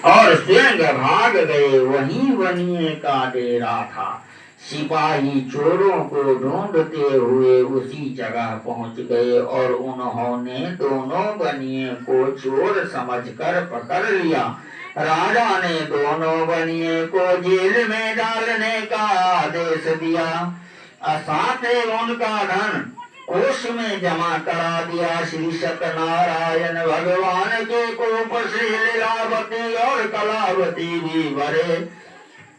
और स्वयं भाग गए। वहीं बनिए का डेरा था। सिपाही चोरों को ढूंढते हुए उसी जगह पहुंच गए और उन्होंने दोनों बनिए को चोर समझकर पकड़ लिया। राजा ने दोनों बनिए को जेल में डालने का आदेश दिया। साथ ही उनका धन कोष में जमा करा दिया। श्री सत्यनारायण भगवान के कोप से लीलावती और कलावती भी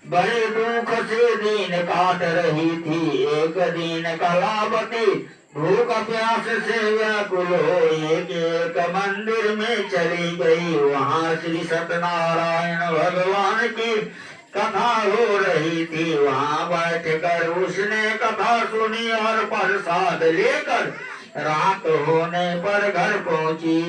बड़े दुख से दिन काट रही थी। एक दिन कलावती भूख प्यास से व्याकुल हो एक मंदिर में चली गई। वहाँ श्री सत्यनारायण भगवान की कथा हो रही थी। वहाँ बैठकर उसने कथा सुनी और प्रसाद लेकर रात होने पर घर पहुंची।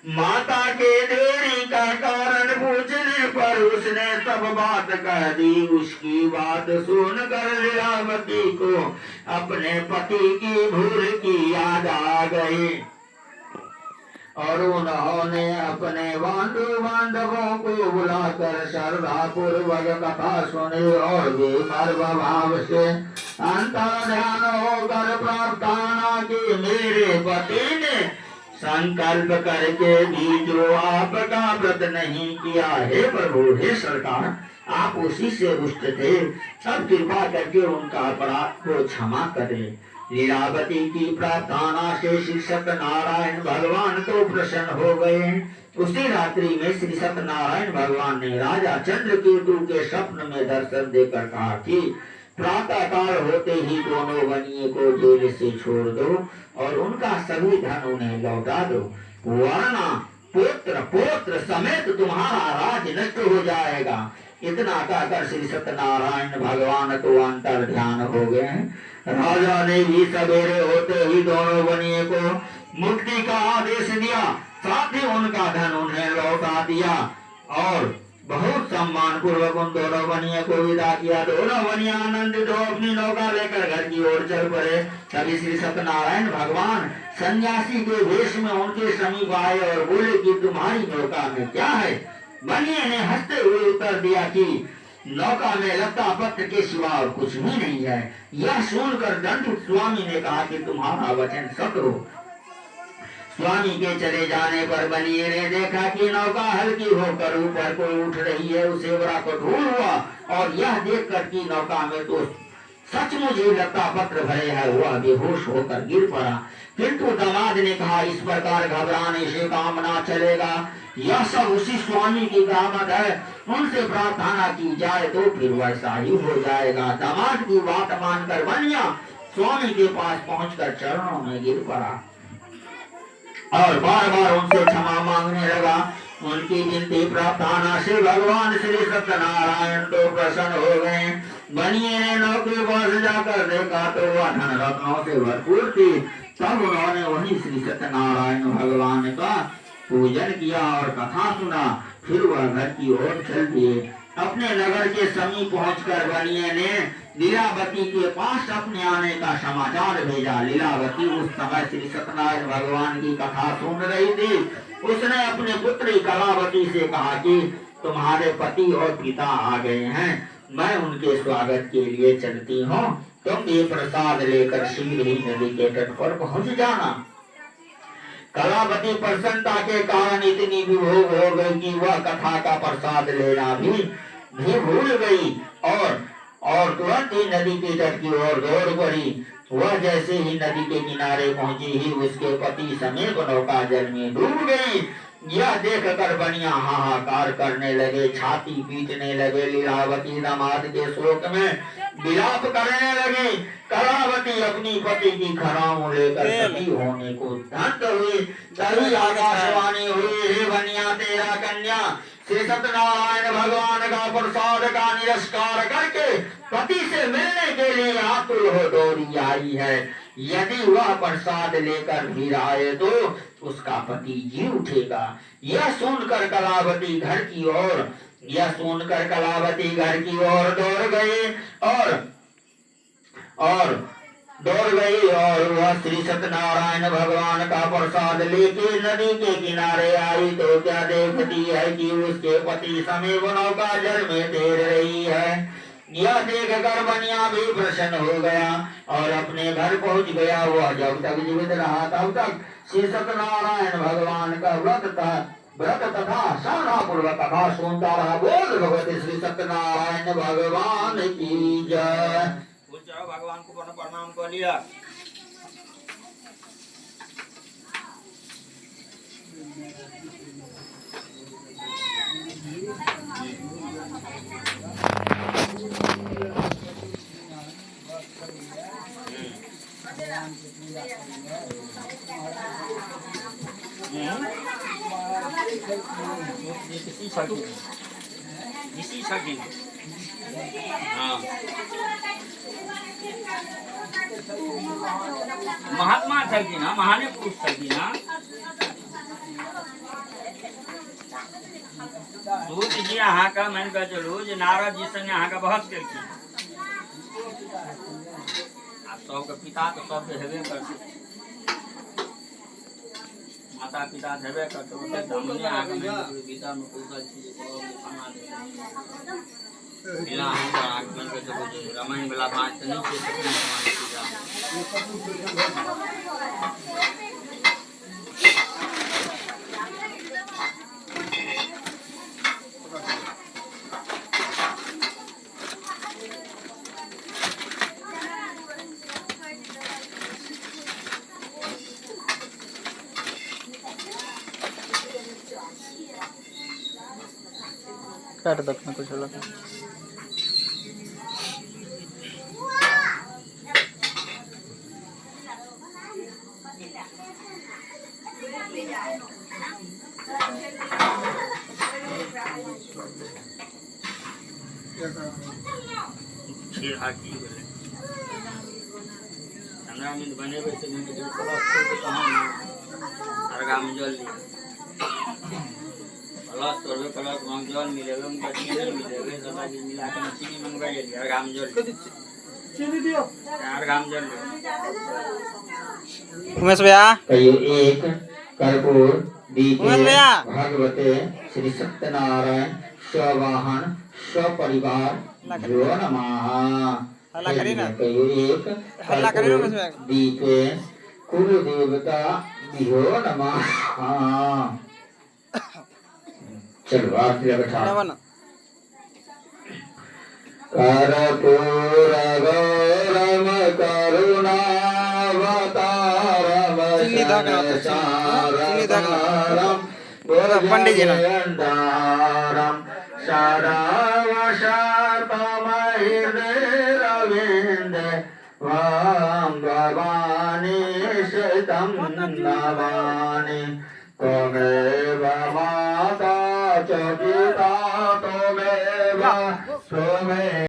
माता के देरी का कारण पूछने पर उसने सब बात कह दी। उसकी बात सुनकर लीलावती को अपने पति की भूल की याद आ गई और उन्होंने अपने बंधु बांधवों को बुलाकर श्रद्धा पूर्वक कथा सुनी और वे सर्व भाव से अंतर ध्यान होकर प्रार्थना की। मेरे पति ने संकल्प करके भी जो आपका व्रत नहीं किया है प्रभु, हे सरकार, आप उसी से रुष्ट थे, सब कृपा करके उनका अपराध को क्षमा करें। लीलावती की प्रार्थना से श्री सत्यनारायण भगवान तो प्रसन्न हो गए। उसी रात्रि में श्री सत्यनारायण भगवान ने राजा चंद्रकेतु के स्वप्न में दर्शन देकर कहा कि प्रातः काल होते ही दोनों बनिए को जेल से छोड़ दो और उनका सभी धन उन्हें लौटा दो, वरना पुत्र पौत्र समेत तुम्हारा राज नष्ट हो जाएगा। इतना कहकर श्री सत्यनारायण भगवान तो अंतर ध्यान हो गए। राजा ने भी सवेरे होते ही दोनों बनिए को मुक्ति का आदेश दिया, साथ ही उनका धन उन्हें लौटा दिया और बहुत सम्मान पूर्वक उन दोनों बनिए को विदा किया। दोनों बनिया आनंदित हो अपनी नौका लेकर घर की ओर चल पड़े। तभी श्री सत्यनारायण भगवान सन्यासी के वेश में उनके समीप आए और बोले कि तुम्हारी नौका में क्या है? बनिए ने हंसते हुए उत्तर दिया कि नौका में लता पत्र के सिवा और कुछ भी नहीं है। यह सुनकर दंडित स्वामी ने कहा कि तुम्हारा वचन सत्य हो। स्वामी के चले जाने पर बनिए ने देखा कि नौका हल्की होकर ऊपर को उठ रही है। उसे बड़ा कठोर हुआ और यह देखकर कि नौका में तो सचमुच ही लता पत्र भरे है, वह बेहोश होकर गिर पड़ा। किंतु दामाद ने कहा, इस प्रकार घबराने से काम ना चलेगा, यह सब उसी स्वामी की कामत है, उनसे प्रार्थना की जाए तो फिर वैसा ही हो जाएगा। दामाद की बात मानकर बनिया स्वामी के पास पहुंचकर चरणों में गिर पड़ा और बार बार उनसे क्षमा मांगने लगा। उनकी विनती प्रार्थना से भगवान श्री सत्यनारायण तो प्रसन्न हो गए। बनिए ने नौके पास जाकर देखा तो वह धन रत्नों से भरपूर थी। तब उन्होंने वही श्री सत्यनारायण भगवान का पूजन किया और कथा सुना। फिर वह घर की ओर चल दिए। अपने नगर के समीप पहुंचकर बनिए ने लीलावती के पास अपने आने का समाचार भेजा। लीलावती उस समय श्री सत्यनारायण भगवान की कथा सुन रही थी। उसने अपने पुत्री कलावती से कहा कि तुम्हारे पति और पिता आ गए हैं, मैं उनके स्वागत के लिए चलती हूँ, तुम ये प्रसाद लेकर शीघ्र ही नदी के तट पर पहुंच जाना। कलावती प्रसन्नता के कारण इतनी विभोर हो गई कि वह कथा का प्रसाद लेना भी भूल गई और तुरंत ही नदी के तट की ओर दौड़ पड़ी। वह जैसे ही नदी के किनारे पहुंची ही उसके पति समेत नौका जल में डूब गई। यह देखकर बनिया हाहाकार करने लगे, छाती पीटने लगे। लीलावती दामाद के शोक में विलाप करने लगी। कलावती अपनी पति की खराम लेकर सती होने को धंत हुई। तभी आकाशवाणी हुई, हे बनिया, तेरा कन्या श्री सत्यनारायण भगवान का प्रसाद का निरस्कार करके पति से मिलने के लिए आतुर हो दौड़ी आई है। यदि वह प्रसाद लेकर फिर आए तो उसका पति जी उठेगा। यह सुनकर कलावती घर की ओर दौड़ गए और दौड़ गई और वह श्री सत्यनारायण भगवान का प्रसाद लेके नदी के किनारे आई तो क्या देखती है कि उसके पति समीप नौका जल में तैर रही है। यह देख कर बनिया भी प्रसन्न हो गया और अपने घर पहुंच गया। वह जब तक जीवित रहा तब तक श्री सत्यनारायण भगवान का व्रत तथा श्रद्धा पूर्वक कथा सुनता रहा। बोल भगवती श्री सत्यनारायण भगवान की जय। भगवान को प्रणाम कर लिया। महात्मा थकी ना, महाने पुरुष थकी ना। सूत जी यहाँ का मन का चलो जो नारद जी संग यहाँ का बहस करती। सबके पिता तो सबके हेबे करते, माता पिता हेबे करते। हमने आगे में गीता में कोई चीज खाना बिना हम आग में के तो रामायण वाला बात नहीं के भगवान की काट दक्षिण को चला खीर हाकी बोले हमरा में बने बैठे में जो प्लास्टिक के कहां अर्गा में जल लिया प्लस तोड़े प्लस हम जल मिलेगा उनका चीनी मिलेगा सदा जी मिला के चीनी मंगवा ले लिया अर्गा में जल चीनी दियो अर्गा में जल उमेश भैया कहियो एक कर्पूर दीपे भगवते श्री सत्यनारायण स्ववाहन स्वपरिवार जो नमः। हल्ला करी ना, कहियो एक हल्ला करी ना उमेश भैया। दीपे कुल देवता जो नमः। चलो आरती बैठा कर्पूर गौरम करुणावतारम शरणं पंडित जी भवानी शतं नमामि। त्वमेव माता च पिता त्वमेव